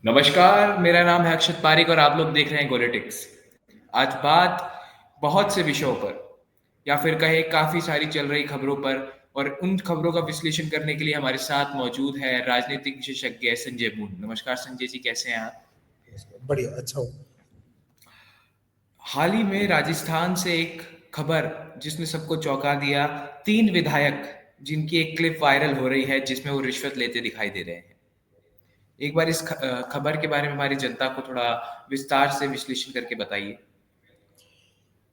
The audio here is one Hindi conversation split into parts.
नमस्कार, मेरा नाम है अक्षत पारिक और आप लोग देख रहे हैं गोलेटिक्स। आज बात बहुत से विषयों पर या फिर कहें काफ़ी सारी चल रही खबरों पर और उन खबरों का विश्लेषण करने के लिए हमारे साथ मौजूद है राजनीतिक विशेषज्ञ संजय मून। नमस्कार संजय जी, कैसे हैं आप? बढ़िया, अच्छा हूँ। हाल ही में राजस्थान से एक खबर जिसने सबको चौंका दिया। 3 विधायक जिनकी एक क्लिप वायरल हो रही है जिसमें वो रिश्वत लेते दिखाई दे रहे हैं। एक बार इस खबर के बारे में हमारी जनता को थोड़ा विस्तार से विश्लेषण करके बताइए।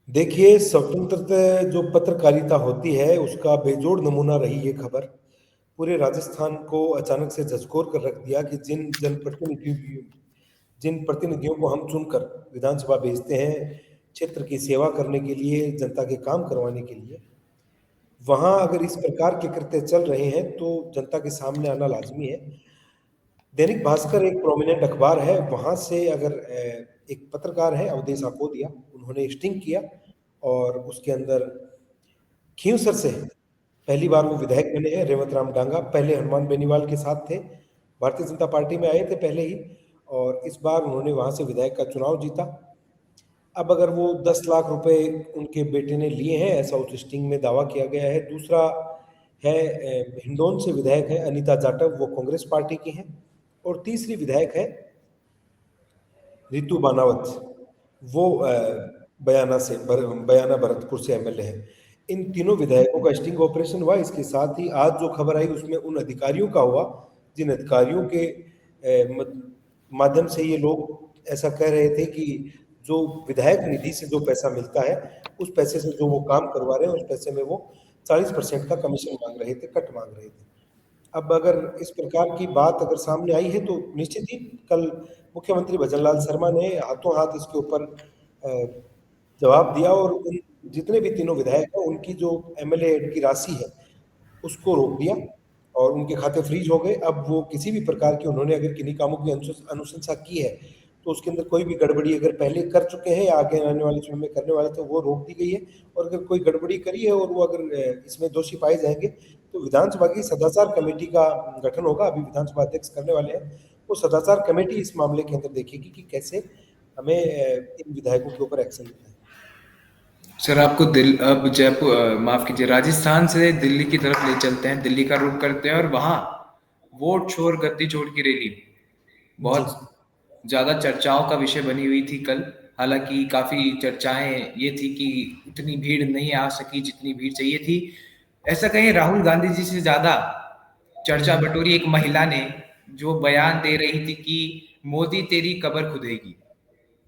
देखिए, स्वतंत्रता जो पत्रकारिता होती है, उसका बेजोड़ नमूना रही ये खबर। पूरे राजस्थान को अचानक से झकझोर कर रख दिया कि जिन प्रतिनिधियों को हम चुनकर विधानसभा भेजते हैं, क्षेत्र की सेवा करने के लिए, जनता के काम करवाने के लिए, वहाँ अगर इस प्रकार के कृत्य चल रहे हैं, तो जनता के सामने आना लाज़मी है। दैनिक भास्कर एक प्रोमिनेंट अखबार है, वहाँ से अगर एक पत्रकार है अवधेश आकोदिया, उन्होंने स्टिंग किया और उसके अंदर खींवसर से पहली बार वो विधायक बने हैं रेवत राम डांगा, पहले हनुमान बेनीवाल के साथ थे, भारतीय जनता पार्टी में आए थे पहले ही और इस बार उन्होंने वहाँ से विधायक का चुनाव जीता। अब अगर वो 10 लाख रुपए उनके बेटे ने लिए हैं, ऐसा उस स्टिंग में दावा किया गया है। दूसरा है हिंडौन से विधायक है अनीता जाटव, वो कांग्रेस पार्टी की हैं और तीसरी विधायक है रितु बानावत, वो बयाना भरतपुर से एमएलए है। इन तीनों विधायकों का स्टिंग ऑपरेशन हुआ। इसके साथ ही आज जो खबर आई उसमें उन अधिकारियों का हुआ जिन अधिकारियों के माध्यम से ये लोग ऐसा कह रहे थे कि जो विधायक निधि से जो पैसा मिलता है उस पैसे से जो वो काम करवा रहे हैं उस पैसे में वो 40% का कमीशन मांग रहे थे, कट मांग रहे थे। अब अगर इस प्रकार की बात अगर सामने आई है तो निश्चित ही कल मुख्यमंत्री भजनलाल शर्मा ने हाथों हाथ इसके ऊपर जवाब दिया और उन जितने भी तीनों विधायक हैं उनकी जो एमएलए की राशि है उसको रोक दिया और उनके खाते फ्रीज हो गए। अब वो किसी भी प्रकार की उन्होंने अगर किन्हीं कामों की अनुशंसा की है तो उसके अंदर कोई भी गड़बड़ी अगर पहले कर चुके हैं या आगे आने वाले समय में करने वाले तो वो रोक दी गई है और अगर कोई गड़बड़ी करी है और वो अगर इसमें दोषी पाए जाएंगे तो विधानसभा की सदाचार कमेटी का गठन होगा। अभी विधानसभा अध्यक्ष करने वाले हैं, वो सदाचार कमेटी इस मामले के अंदर देखेगी कि कैसे हमें इन विधायकों के ऊपर एक्शन लेना है। सर आपको अब जयपुर माफ कीजिए, राजस्थान से दिल्ली की तरफ ले चलते हैं, दिल्ली का रुख करते हैं और वहां वोट छोड़ गद्दी छोड़ की रैली जी बहुत ज्यादा चर्चाओं का विषय बनी हुई थी कल। हालांकि काफी चर्चाएं ये थी कि उतनी भीड़ नहीं आ सकी जितनी भीड़ चाहिए थी। ऐसा कहें राहुल गांधी जी से ज्यादा चर्चा बटोरी एक महिला ने, जो बयान दे रही थी कि मोदी तेरी कब्र खुदेगी।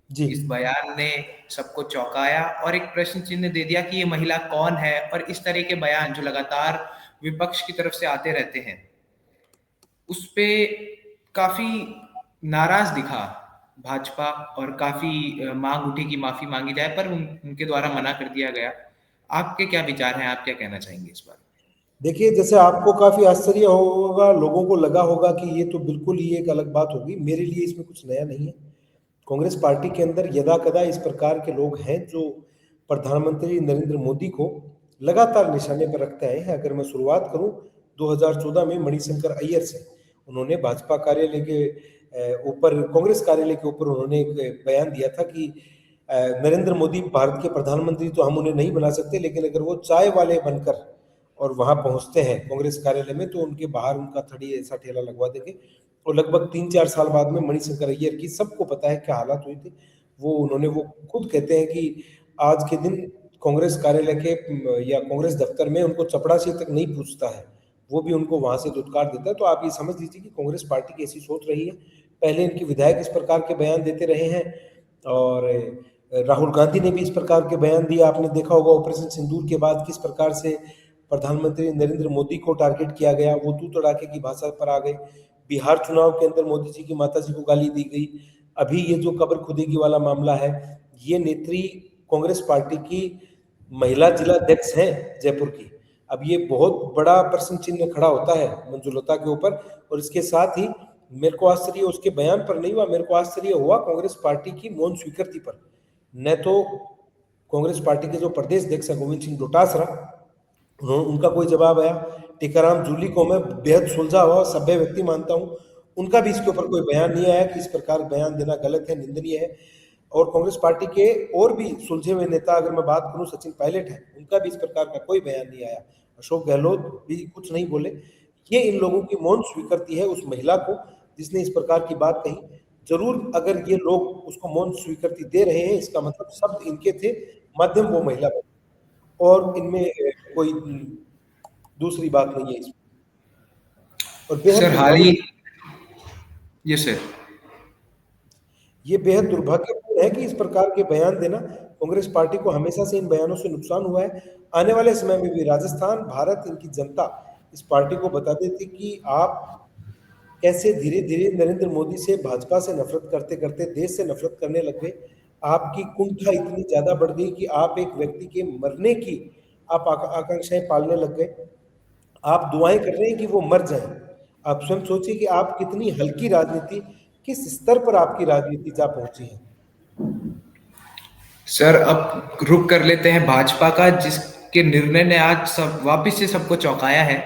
जी इस बयान ने सबको चौंकाया और एक प्रश्न चिन्ह दे दिया कि ये महिला कौन है। और इस तरह के बयान जो लगातार विपक्ष की तरफ से आते रहते हैं उस पे काफी नाराज दिखा भाजपा और काफी मांग उठी कि माफी मांगी जाए, पर उनके द्वारा मना कर दिया गया। आपके क्या विचार हैं, आप क्या कहना चाहेंगे इस बारे देखिए, जैसे आपको काफी आश्चर्य होगा, लोगों को लगा होगा कि ये तो बिल्कुल ही एक अलग बात होगी। मेरे लिए इसमें कुछ नया नहीं है। कांग्रेस पार्टी के अंदर यदा कदा इस प्रकार के लोग हैं जो प्रधानमंत्री नरेंद्र मोदी को लगातार निशाने पर रखते आए हैं। अगर मैं शुरुआत करूं 2014 में मणिशंकर अय्यर से, उन्होंने भाजपा कार्यालय के ऊपर, कांग्रेस कार्यालय के ऊपर उन्होंने एक बयान दिया था कि नरेंद्र मोदी भारत के प्रधानमंत्री तो हम उन्हें नहीं बना सकते, लेकिन अगर वो चाय वाले बनकर और वहां पहुंचते हैं कांग्रेस कार्यालय में तो उनके बाहर उनका थड़ी ऐसा ठेला लगवा देंगे। और लगभग 3-4 साल बाद में मणिशंकर अय्यर की सबको पता है क्या हालात हुई थी। वो खुद कहते हैं कि आज के दिन कांग्रेस कार्यालय के या कांग्रेस दफ्तर में उनको चपड़ासी तक नहीं पूछता है, वो भी उनको वहां से दुत्कार देता है। तो आप ये समझ लीजिए कि कांग्रेस पार्टी की ऐसी सोच रही है। पहले इनके विधायक इस प्रकार के बयान देते रहे हैं और राहुल गांधी ने भी इस प्रकार के बयान दिए। आपने देखा होगा ऑपरेशन सिंदूर के बाद किस प्रकार से प्रधानमंत्री नरेंद्र मोदी को टारगेट किया गया, वो तू तड़ाके की भाषा पर आ गए। बिहार चुनाव के अंदर मोदी जी की माता जी को गाली दी गई। अभी ये जो कब्र खुदेगी वाला मामला है, ये नेत्री कांग्रेस पार्टी की महिला जिला अध्यक्ष हैं जयपुर की। अब ये बहुत बड़ा प्रश्न चिन्ह खड़ा होता है मंजुलता के ऊपर। और इसके साथ ही मेरे को आश्चर्य उसके बयान पर नहीं हुआ, मेरे को आश्चर्य हुआ कांग्रेस पार्टी की मौन स्वीकृति पर। न तो कांग्रेस पार्टी के जो प्रदेश अध्यक्ष है गोविंद सिंह डोटासरा, उनका कोई जवाब आया। टीकाराम जूली को मैं बेहद सुलझा हुआ सभ्य व्यक्ति मानता हूँ, उनका भी इसके ऊपर कोई बयान नहीं आया कि इस प्रकार बयान देना गलत है, निंदनीय है। और कांग्रेस पार्टी के और भी सुलझे हुए नेता, अगर मैं बात करूं, सचिन पायलट है, उनका भी इस प्रकार का कोई बयान नहीं आया। अशोक गहलोत भी कुछ नहीं बोले। ये इन लोगों की मौन स्वीकृति है उस महिला को जिसने इस प्रकार की बात कही। जरूर अगर ये लोग उसको मौन स्वीकृति दे रहे हैं, इसका मतलब शब्द इनके थे, माध्यम वो महिला बनी, और इनमें कोई दूसरी बात नहीं है इसमें। और बेहद सर हाल ही, दुर्भाग्य, ये सर, ये बेहद दुर्भाग्यपूर्ण है कि इस प्रकार के बयान देना, कांग्रेस पार्टी को हमेशा से इन बयानों से नुकसान हुआ है। आने वाले समय में भी राजस्थान, भारत, इनकी जनता इस पार्टी को बता देती कि आप कैसे धीरे धीरे नरेंद्र मोदी से, भाजपा से नफरत करते करते देश से नफरत करने लग गए। आपकी कुंठा इतनी ज्यादा बढ़ गई कि आप एक व्यक्ति के मरने की आप आकांक्षाएं पालने लग गए। आप दुआएं कर रहे हैं कि वो मर जाएं। आप स्वयं सोचिए कि आप कितनी हल्की राजनीति, किस स्तर पर आपकी राजनीति जा पहुंची है। सर अब रुक कर लेते हैं भाजपा का, जिसके निर्णय ने आज सब वापिस से सबको चौंकाया है।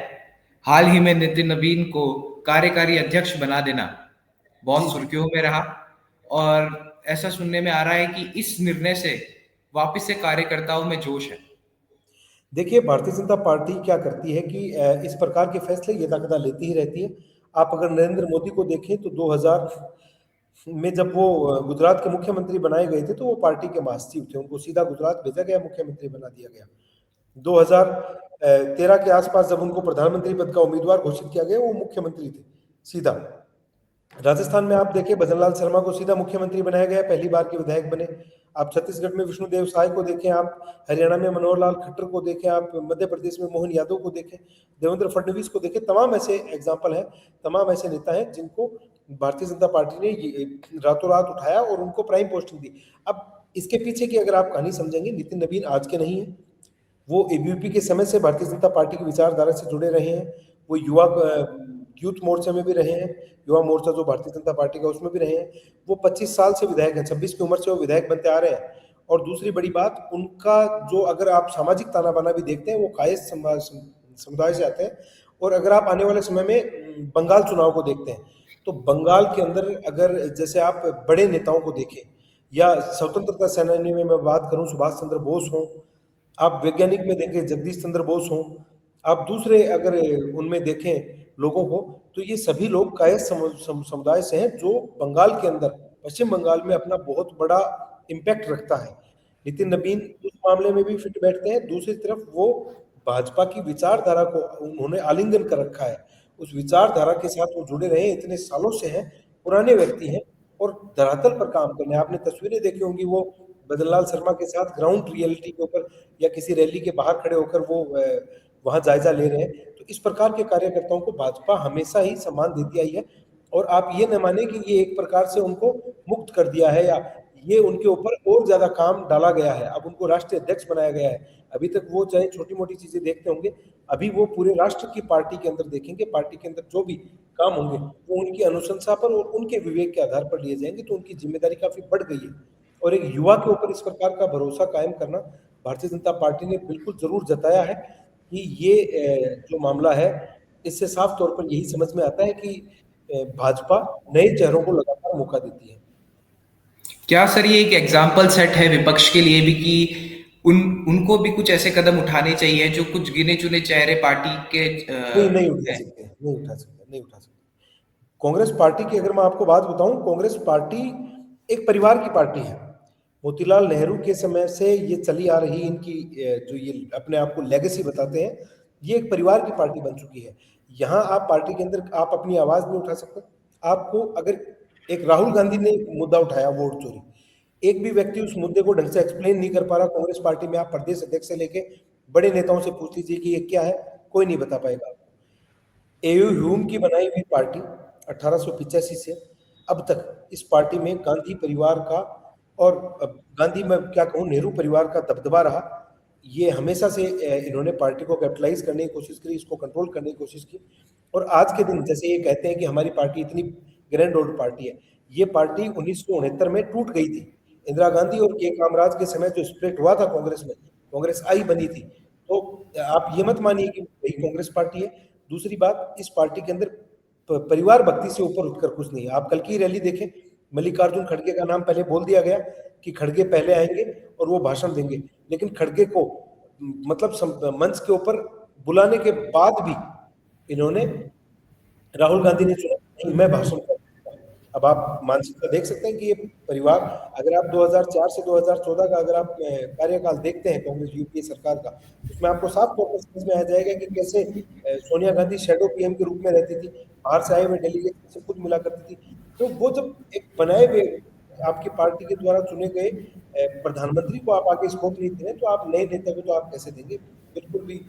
हाल ही में नितिन नवीन को कार्यकारी अध्यक्ष बना देना जी बहुत जी। सुर्खियों में रहा, और ऐसा सुनने में आ रहा है कि इस निर्णय से वापिस से कार्यकर्ताओं में जोश है। देखिए, भारतीय जनता पार्टी क्या करती है कि इस प्रकार के फैसले यदाकदा लेती ही रहती है। आप अगर नरेंद्र मोदी को देखें तो 2000 में जब वो गुजरात के मुख्यमंत्री बनाए गए थे, तो वो पार्टी के महासचिव थे, उनको सीधा गुजरात भेजा गया, मुख्यमंत्री बना दिया गया। 2013 के आसपास जब उनको प्रधानमंत्री पद का उम्मीदवार घोषित किया गया, वो मुख्यमंत्री थे सीधा। राजस्थान में आप देखें, भजनलाल शर्मा को सीधा मुख्यमंत्री बनाया गया, पहली बार के विधायक बने। आप छत्तीसगढ़ में विष्णुदेव साय को देखें, आप हरियाणा में मनोहर लाल खट्टर को देखें, आप मध्य प्रदेश में मोहन यादव को देखें, देवेंद्र फडणवीस को देखें, तमाम ऐसे एग्जाम्पल हैं, तमाम ऐसे नेता हैं जिनको भारतीय जनता पार्टी ने रातों रात उठाया और उनको प्राइम पोस्टिंग दी। अब इसके पीछे की अगर आप कहानी समझेंगे, नितिन नवीन आज के नहीं है, वो एबीवीपी के समय से भारतीय जनता पार्टी की विचारधारा से जुड़े रहे हैं। वो यूथ मोर्चा में भी रहे हैं, युवा मोर्चा जो भारतीय जनता पार्टी का, उसमें भी रहे हैं। वो 25 साल से विधायक हैं, 26 की उम्र से वो विधायक बनते आ रहे हैं। और दूसरी बड़ी बात, उनका जो, अगर आप सामाजिक ताना बाना भी देखते हैं, वो कायस्थ समुदाय से आते हैं। और अगर आप आने वाले समय में बंगाल चुनाव को देखते हैं, तो बंगाल के अंदर अगर जैसे आप बड़े नेताओं को देखें, या स्वतंत्रता सेनानी में मैं बात करूं, सुभाष चंद्र बोस हों, आप वैज्ञानिक में देखें जगदीश चंद्र बोस हों, आप दूसरे अगर उनमें देखें लोगों को, तो ये सभी लोग कायस्थ समुदाय से हैं, जो बंगाल के अंदर, पश्चिम बंगाल में अपना बहुत बड़ा इम्पैक्ट रखता है। नितिन नवीन उस मामले में भी फिट बैठते हैं। दूसरी तरफ वो भाजपा की विचारधारा को उन्होंने आलिंगन कर रखा है, उस विचारधारा के साथ वो जुड़े रहे, इतने सालों से हैं, पुराने व्यक्ति हैं, और धरातल पर काम करने, आपने तस्वीरें देखी होंगी, वो बदनलाल शर्मा के साथ ग्राउंड रियलिटी के ऊपर या किसी रैली के बाहर खड़े होकर वो वहां जायजा ले रहे हैं। तो इस प्रकार के कार्यकर्ताओं को भाजपा हमेशा ही सम्मान देती आई है। और आप ये न माने कि ये एक प्रकार से उनको मुक्त कर दिया है, या ये उनके ऊपर और ज्यादा काम डाला गया है, अब उनको राष्ट्रीय अध्यक्ष बनाया गया है। अभी तक वो चाहे छोटी मोटी चीजें देखते होंगे, अभी वो पूरे राष्ट्र की पार्टी के अंदर देखेंगे, पार्टी के अंदर जो भी काम होंगे वो उनकी अनुशंसा पर और उनके विवेक के आधार पर लिए जाएंगे। तो उनकी जिम्मेदारी काफी बढ़ गई है, और एक युवा के ऊपर इस प्रकार का भरोसा कायम करना भारतीय जनता पार्टी ने बिल्कुल जरूर जताया है कि ये जो मामला है, इससे साफ तौर पर यही समझ में आता है कि भाजपा नए चेहरों को लगातार मौका देती है। क्या सर ये एक एग्जाम्पल सेट है विपक्ष के लिए भी कि उनको भी कुछ ऐसे कदम उठाने चाहिए जो कुछ गिने चुने चेहरे पार्टी के नहीं, नहीं उठा हैं? सकते, नहीं उठा सकते, नहीं उठा सकते। कांग्रेस पार्टी की अगर मैं आपको बात बताऊं, कांग्रेस पार्टी एक परिवार की पार्टी है। मोतीलाल नेहरू के समय से ये चली आ रही इनकी जो ये अपने आप को लेगेसी बताते हैं, ये एक परिवार की पार्टी बन चुकी है। यहाँ आप पार्टी के अंदर आप अपनी आवाज नहीं उठा सकते। आपको अगर एक राहुल गांधी ने मुद्दा उठाया, वोट चोरी, एक भी व्यक्ति उस मुद्दे को ढंग से एक्सप्लेन नहीं कर पा रहा कांग्रेस पार्टी में, आप प्रदेश अध्यक्ष से लेके बड़े नेताओं से पूछ लीजिए कि ये क्या है, कोई नहीं बता पाएगा। एयू ह्यूम की बनाई हुई पार्टी 1885 से अब तक इस पार्टी में गांधी परिवार का, और गांधी में क्या कहूँ, नेहरू परिवार का दबदबा रहा। ये हमेशा से इन्होंने पार्टी को कैपिटलाइज करने की कोशिश करी, इसको कंट्रोल करने की कोशिश की। और आज के दिन जैसे ये कहते हैं कि हमारी पार्टी इतनी ग्रैंड ओल्ड पार्टी है, ये पार्टी 1969 में टूट गई थी। इंदिरा गांधी और के कामराज के समय जो स्प्लिट हुआ था कांग्रेस में, कांग्रेस आई बनी थी। तो आप ये मत मानिए कि वही कांग्रेस पार्टी है। दूसरी बात, इस पार्टी के अंदर परिवार भक्ति से ऊपर उठकर कुछ नहीं है। आप कल की रैली देखें, मल्लिकार्जुन खड़गे का नाम पहले बोल दिया गया कि खड़गे पहले आएंगे और वो भाषण देंगे, लेकिन खड़गे को मतलब मंच के ऊपर बुलाने के बाद भी इन्होंने, राहुल गांधी ने चुना नहीं, मैं भाषण करूंगा। अब आप मानसिकता देख सकते हैं कि ये परिवार, अगर आप 2004 से 2014 का अगर आप कार्यकाल देखते हैं कांग्रेस यूपीए सरकार का, उसमें आपको साफ तौर पर समझ में आ जाएगा कि कैसे सोनिया गांधी शैडो पीएम के रूप में रहती थी, बाहर से आए हुए डेलीगेट से खुद मिला करती थी। तो वो जब एक बनाए हुए आपकी पार्टी के द्वारा चुने गए प्रधानमंत्री को आप आगे स्कोप नहीं दे रहे, तो आप नए नेता को तो आप कैसे देंगे? बिल्कुल भी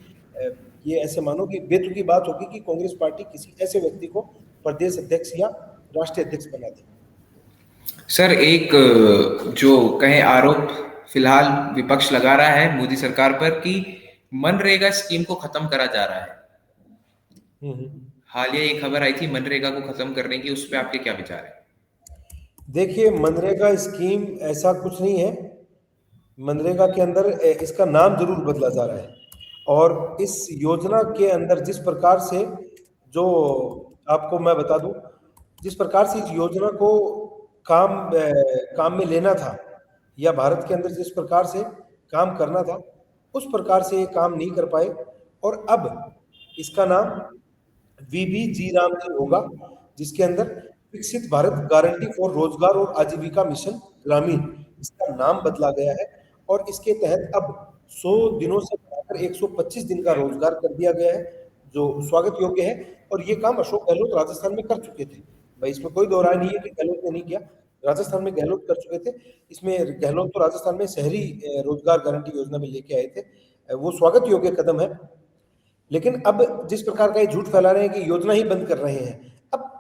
ये ऐसे मानो कि बेतुकी बात होगी कि कांग्रेस पार्टी किसी ऐसे व्यक्ति को प्रदेश अध्यक्ष या राष्ट्रीय अध्यक्ष बना दे। सर, एक जो कहें आरोप फिलहाल विपक्ष लगा रहा है मोदी सरकार पर कि मनरेगा स्कीम को खत्म करा जा रहा है। हालिया ये खबर आई थी मनरेगा को खत्म करने की, उस पर आपके क्या विचार है? देखिए, मनरेगा स्कीम ऐसा कुछ नहीं है। मनरेगा के अंदर इसका नाम जरूर बदला जा रहा है, और इस योजना के अंदर जिस प्रकार से, जो आपको मैं बता दूं, जिस प्रकार से इस योजना को काम में लेना था, या भारत के अंदर जिस प्रकार से काम करना था, उस प्रकार से ये काम नहीं कर पाए। और अब इसका नाम VBG राम जी होगा, जिसके अंदर विकसित भारत गारंटी फॉर रोजगार और आजीविका मिशन ग्रामीण, इसका नाम बदला गया है। और इसके तहत अब 100 दिनों से बढ़ाकर 125 दिन का रोजगार कर दिया गया है, जो स्वागत योग्य है। और ये काम अशोक गहलोत राजस्थान में कर चुके थे, भाई इसमें कोई दो राय नहीं है कि गहलोत ने नहीं किया, राजस्थान में गहलोत कर चुके थे। इसमें गहलोत तो राजस्थान में शहरी रोजगार गारंटी योजना में लेके आए थे, वो स्वागत योग्य कदम है। लेकिन अब जिस प्रकार का ये झूठ फैला रहे हैं कि योजना ही बंद कर रहे हैं, अब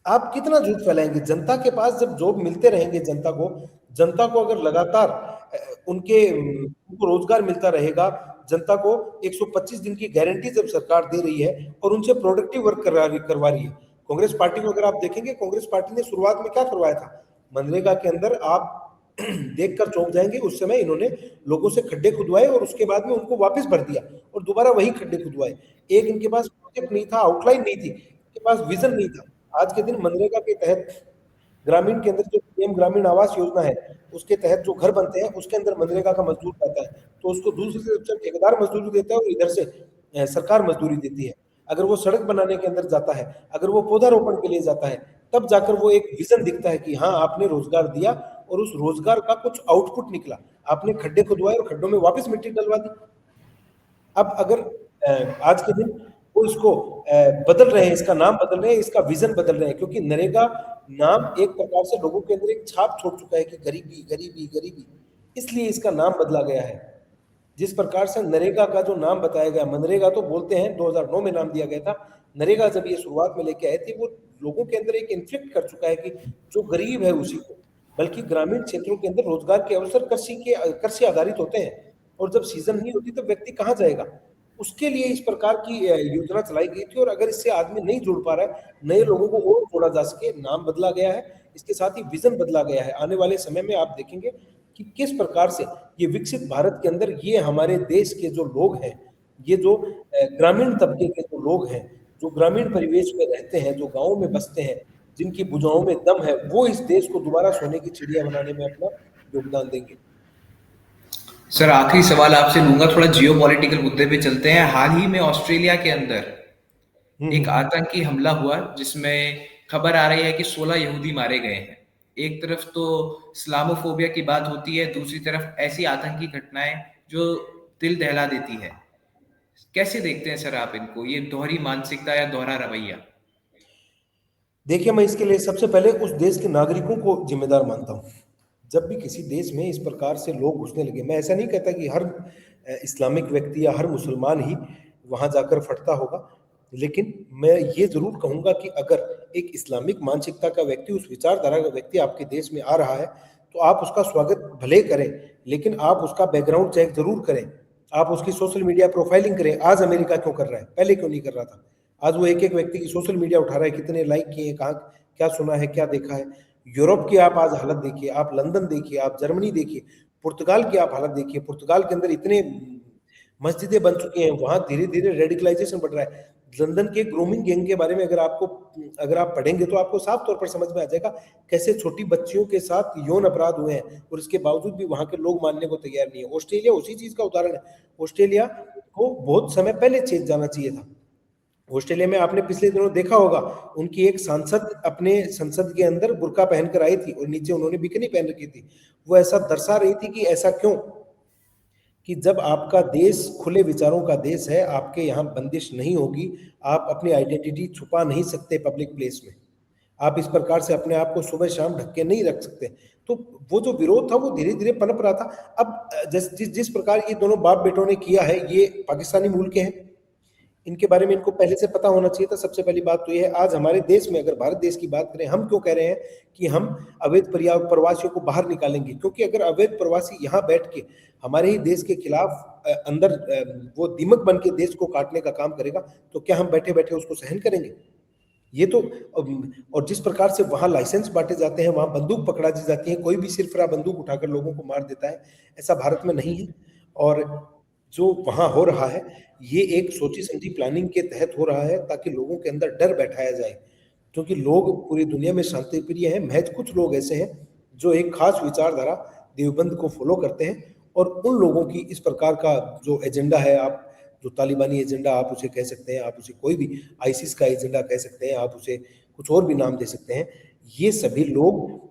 आप कितना झूठ फैलाएंगे? जनता के पास जब जॉब मिलते रहेंगे, जनता को अगर लगातार उनको रोजगार मिलता रहेगा, जनता को 125 दिन की गारंटी जब सरकार दे रही है और उनसे प्रोडक्टिव वर्क करवा रही है। कांग्रेस पार्टी को अगर आप देखेंगे, कांग्रेस पार्टी ने शुरुआत में क्या करवाया था? मनरेगा के अंदर आप देखकर चौंक जाएंगे, उस समय इन्होंने लोगों से खड्डे खुदवाए और उसके बाद में उनको वापस भर दिया और दोबारा वही खड्डे खुदवाए। एक इनके पास प्रोजेक्ट नहीं था, आउटलाइन नहीं थी, इनके पास विजन नहीं था। आज के दिन मनरेगा के तहत ग्रामीण के अंदर जो पीएम ग्रामीण आवास योजना है, उसके तहत जो घर बनते हैं, उसके अंदर मनरेगा का मजदूर आता है, तो उसको दूसरी तरफ से ठेकेदार मजदूरी देता है और इधर से सरकार मजदूरी देती है। अगर वो सड़क बनाने के अंदर जाता है, अगर वो पौधारोपण के लिए जाता है, तब जाकर वो एक विजन दिखता है कि हाँ, आपने रोजगार दिया और उस रोजगार का कुछ आउटपुट निकला। आपने खड्डे खुदवाए और खड्डों में वापस मिट्टी डलवा दी। अब अगर आज के दिन वो इसको बदल रहे हैं, इसका नाम बदल रहे हैं, इसका विजन बदल रहे हैं, क्योंकि नरेगा नाम एक प्रकार से लोगों के अंदर एक छाप छोड़ चुका है कि गरीबी गरीबी गरीबी, इसलिए इसका नाम बदला गया है। जिस प्रकार से नरेगा का जो नाम बताया गया, मनरेगा तो बोलते हैं 2009 में नाम दिया गया था, नरेगा जब ये शुरुआत में लेके आए थे, वो लोगों के अंदर एक इन्फ्लिक्ट कर चुका है कि जो गरीब है उसी को, बल्कि ग्रामीण क्षेत्रों के अंदर रोजगार के अवसर कृषि आधारित होते हैं, और जब सीजन नहीं होती तो व्यक्ति कहाँ जाएगा? उसके लिए इस प्रकार की योजना चलाई गई थी। और अगर इससे आदमी नहीं जुड़ पा रहा है, नए लोगों को और जोड़ा जा सके, नाम बदला गया है, इसके साथ ही विजन बदला गया है। आने वाले समय में आप देखेंगे कि किस प्रकार से ये विकसित भारत के अंदर ये हमारे देश के जो लोग हैं, ये जो ग्रामीण तबके के जो लोग हैं, जो ग्रामीण परिवेश में रहते हैं, जो गाँव में बसते हैं, जिनकी भुजाओं में दम है, वो इस देश को दोबारा सोने की चिड़िया बनाने में अपना योगदान देंगे। सर, आखिरी सवाल आपसे लूंगा, थोड़ा जियो पॉलिटिकल मुद्दे पे चलते हैं। हाल ही में ऑस्ट्रेलिया के अंदर एक आतंकी हमला हुआ, जिसमें खबर आ रही है कि 16 यहूदी मारे गए हैं। एक तरफ तो इस्लामोफोबिया की बात होती है, दूसरी तरफ ऐसी आतंकी घटनाएं जो दिल दहला देती है। कैसे देखते हैं सर आप इनको, ये दोहरी मानसिकता या दोहरा रवैया? देखिए, मैं इसके लिए सबसे पहले उस देश के नागरिकों को जिम्मेदार मानता हूँ। जब भी किसी देश में इस प्रकार से लोग घुसने लगे, मैं ऐसा नहीं कहता कि हर इस्लामिक व्यक्ति या हर मुसलमान ही वहां जाकर फटता होगा, लेकिन मैं ये जरूर कहूंगा कि अगर एक इस्लामिक मानसिकता का व्यक्ति, उस विचारधारा का व्यक्ति आपके देश में आ रहा है, तो आप उसका स्वागत भले करें, लेकिन आप उसका बैकग्राउंड चेक जरूर करें, आप उसकी सोशल मीडिया प्रोफाइलिंग करें। आज अमेरिका क्यों कर रहा है, पहले क्यों नहीं कर रहा था? आज वो एक एक व्यक्ति की सोशल मीडिया उठा रहा है, कितने लाइक किए, कहाँ क्या सुना है, क्या देखा है। यूरोप की आप आज हालत देखिए, आप लंदन देखिए, आप जर्मनी देखिए, पुर्तगाल की आप हालत देखिए। पुर्तगाल के अंदर इतने मस्जिदें बन चुकी हैं, वहां धीरे धीरे रेडिकलाइजेशन बढ़ रहा है। लंदन के ग्रूमिंग गैंग के बारे में अगर आप पढ़ेंगे तो आपको साफ तौर पर समझ में आ जाएगा कैसे छोटी बच्चियों के साथ यौन अपराध हुए हैं, और इसके बावजूद भी वहां के लोग मानने को तैयार नहीं है। ऑस्ट्रेलिया उसी चीज का उदाहरण है। ऑस्ट्रेलिया को बहुत समय पहले चेंज जाना चाहिए था। ऑस्ट्रेलिया में आपने पिछले दिनों देखा होगा, उनकी एक सांसद अपने संसद के अंदर बुर्का पहनकर आई थी और नीचे उन्होंने बिकनी पहन रखी थी। वो ऐसा दर्शा रही थी कि ऐसा क्यों, कि जब आपका देश खुले विचारों का देश है, आपके यहाँ बंदिश नहीं होगी, आप अपनी आइडेंटिटी छुपा नहीं सकते पब्लिक प्लेस में, आप इस प्रकार से अपने आप को सुबह शाम ढक के नहीं रख सकते। तो वो जो विरोध था वो धीरे धीरे पनप रहा था। अब जिस प्रकार ये दोनों बाप बेटों ने किया है, ये पाकिस्तानी मूल के हैं, इनके बारे में इनको पहले से पता होना चाहिए था। सबसे पहली बात तो ये है, आज हमारे देश में अगर भारत देश की बात करें, हम क्यों कह रहे हैं कि हम अवैध प्रवासियों को बाहर निकालेंगे, क्योंकि अगर अवैध प्रवासी यहाँ बैठ के हमारे ही देश के खिलाफ अंदर वो दीमक बन के देश को काटने का काम करेगा, तो क्या हम बैठे बैठे उसको सहन करेंगे? ये तो और जिस प्रकार से वहां लाइसेंस बांटे जाते हैं, वहां बंदूक पकड़ा दी जाती है, कोई भी सिरफिरा बंदूक उठाकर लोगों को मार देता है, ऐसा भारत में नहीं है। और जो वहां हो रहा है, ये एक सोची समझी प्लानिंग के तहत हो रहा है, ताकि लोगों के अंदर डर बैठाया जाए, क्योंकि लोग पूरी दुनिया में शांति प्रिय हैं। महज कुछ लोग ऐसे हैं जो एक खास विचारधारा देवबंद को फॉलो करते हैं, और उन लोगों की इस प्रकार का जो एजेंडा है, आप जो तालिबानी एजेंडा आप उसे कह सकते हैं, आप उसे कोई भी आईसिस का एजेंडा कह सकते हैं, आप उसे कुछ और भी नाम दे सकते हैं, ये सभी लोग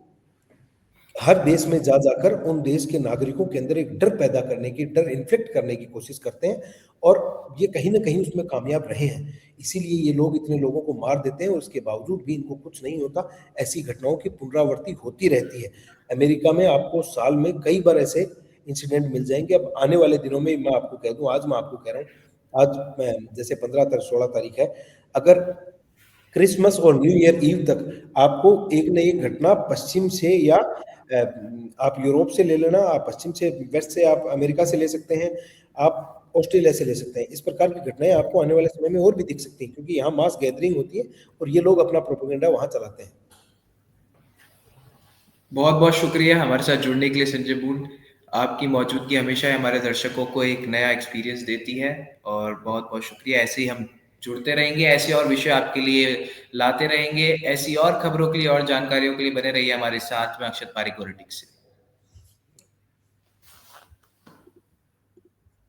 हर देश में जा जाकर उन देश के नागरिकों के अंदर एक डर पैदा करने की, डर इन्फ्लिक्ट करने की कोशिश करते हैं, और ये कहीं ना कहीं उसमें कामयाब रहे हैं। इसीलिए ये लोग इतने लोगों को मार देते हैं और उसके बावजूद भी इनको कुछ नहीं होता। ऐसी घटनाओं की पुनरावृत्ति होती रहती है। अमेरिका में आपको साल में कई बार ऐसे इंसिडेंट मिल जाएंगे। अब आने वाले दिनों में मैं आपको कह दूं, आज मैं आपको कह रहा हूँ, आज मैं जैसे 15 तारीख 16 तारीख है, अगर क्रिसमस और न्यू ईयर ईव तक आपको एक न एक घटना पश्चिम से, या आप यूरोप से ले लेना, आप पश्चिम से, वेस्ट से, आप अमेरिका से ले सकते हैं, आप ऑस्ट्रेलिया से ले सकते हैं, इस प्रकार की घटनाएं आपको आने वाले समय में और भी दिख सकती हैं, क्योंकि यहाँ मास गैदरिंग होती है और ये लोग अपना प्रोपेगेंडा वहां चलाते हैं। बहुत बहुत शुक्रिया हमारे साथ जुड़ने के लिए संजय बून। आपकी मौजूदगी हमेशा हमारे दर्शकों को एक नया एक्सपीरियंस देती है, और बहुत बहुत शुक्रिया। ऐसे ही हम जुड़ते रहेंगे, ऐसे और विषय आपके लिए लाते रहेंगे। ऐसी और खबरों के लिए और जानकारियों के लिए बने रहिए हमारे साथ में अक्षत पारिक पॉलिटिक्स से।